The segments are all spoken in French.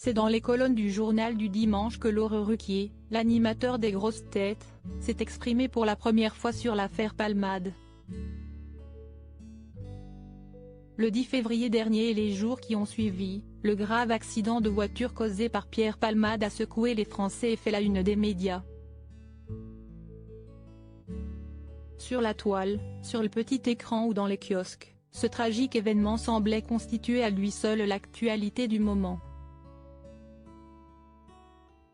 C'est dans les colonnes du journal du dimanche que Laurent Ruquier, l'animateur des grosses têtes, s'est exprimé pour la première fois sur l'affaire Palmade. Le 10 février dernier et les jours qui ont suivi, le grave accident de voiture causé par Pierre Palmade a secoué les Français et fait la une des médias. Sur la toile, sur le petit écran ou dans les kiosques, ce tragique événement semblait constituer à lui seul l'actualité du moment.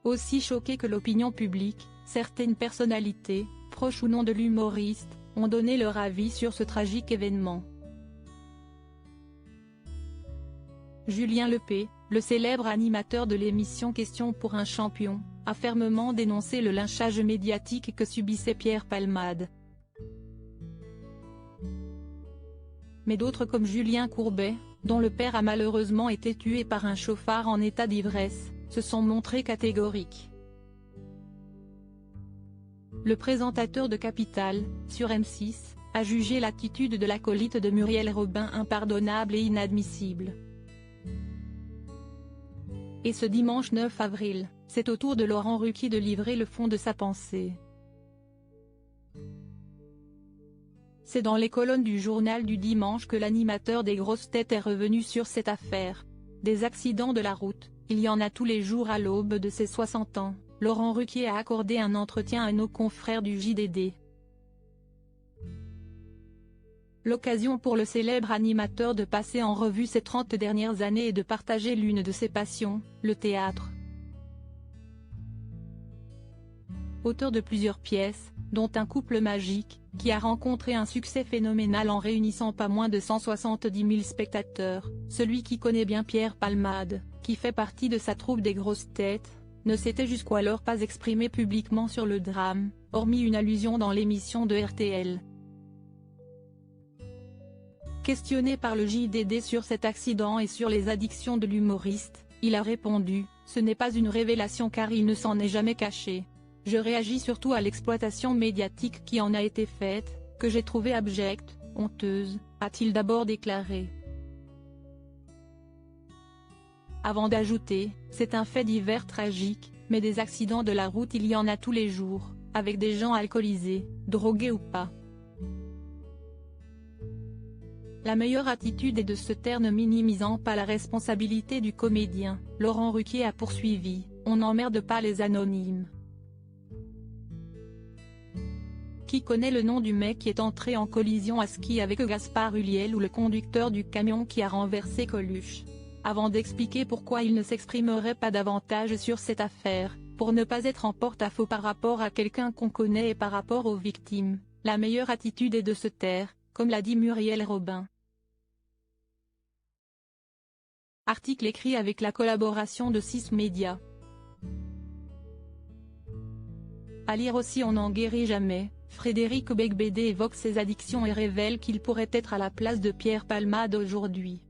Aussi choqué que l'opinion publique, certaines personnalités, proches ou non de l'humoriste, ont donné leur avis sur ce tragique événement. Julien Lepé, le célèbre animateur de l'émission Question pour un champion, a fermement dénoncé le lynchage médiatique que subissait Pierre Palmade. Mais d'autres comme Julien Courbet, dont le père a malheureusement été tué par un chauffard en état d'ivresse, se sont montrés catégoriques. Le présentateur de Capital, sur M6, a jugé l'attitude de l'acolyte de Muriel Robin impardonnable et inadmissible. Et ce dimanche 9 avril, c'est au tour de Laurent Ruquier de livrer le fond de sa pensée. C'est dans les colonnes du journal du dimanche que l'animateur des grosses têtes est revenu sur cette affaire. Des accidents de la route, il y en a tous les jours à l'aube de ses 60 ans, Laurent Ruquier a accordé un entretien à nos confrères du JDD. L'occasion pour le célèbre animateur de passer en revue ses 30 dernières années et de partager l'une de ses passions, le théâtre. Auteur de plusieurs pièces, dont Un couple magique, qui a rencontré un succès phénoménal en réunissant pas moins de 170 000 spectateurs, celui qui connaît bien Pierre Palmade, qui fait partie de sa troupe des grosses têtes, ne s'était jusqu'alors pas exprimé publiquement sur le drame, hormis une allusion dans l'émission de RTL. Questionné par le JDD sur cet accident et sur les addictions de l'humoriste, il a répondu « Ce n'est pas une révélation car il ne s'en est jamais caché. Je réagis surtout à l'exploitation médiatique qui en a été faite, que j'ai trouvée abjecte, honteuse », a-t-il d'abord déclaré. Avant d'ajouter « C'est un fait divers tragique, mais des accidents de la route il y en a tous les jours, avec des gens alcoolisés, drogués ou pas. La meilleure attitude est de se taire ne minimisant pas la responsabilité du comédien. » Laurent Ruquier a poursuivi, « On n'emmerde pas les anonymes. Qui connaît le nom du mec qui est entré en collision à ski avec Gaspard Ulliel ou le conducteur du camion qui a renversé Coluche ?» Avant d'expliquer pourquoi il ne s'exprimerait pas davantage sur cette affaire, pour ne pas être en porte-à-faux par rapport à quelqu'un qu'on connaît et par rapport aux victimes, la meilleure attitude est de se taire, comme l'a dit Muriel Robin. Article écrit avec la collaboration de 6 médias. À lire aussi On n'en guérit jamais, Frédéric Beigbeder évoque ses addictions et révèle qu'il pourrait être à la place de Pierre Palmade aujourd'hui.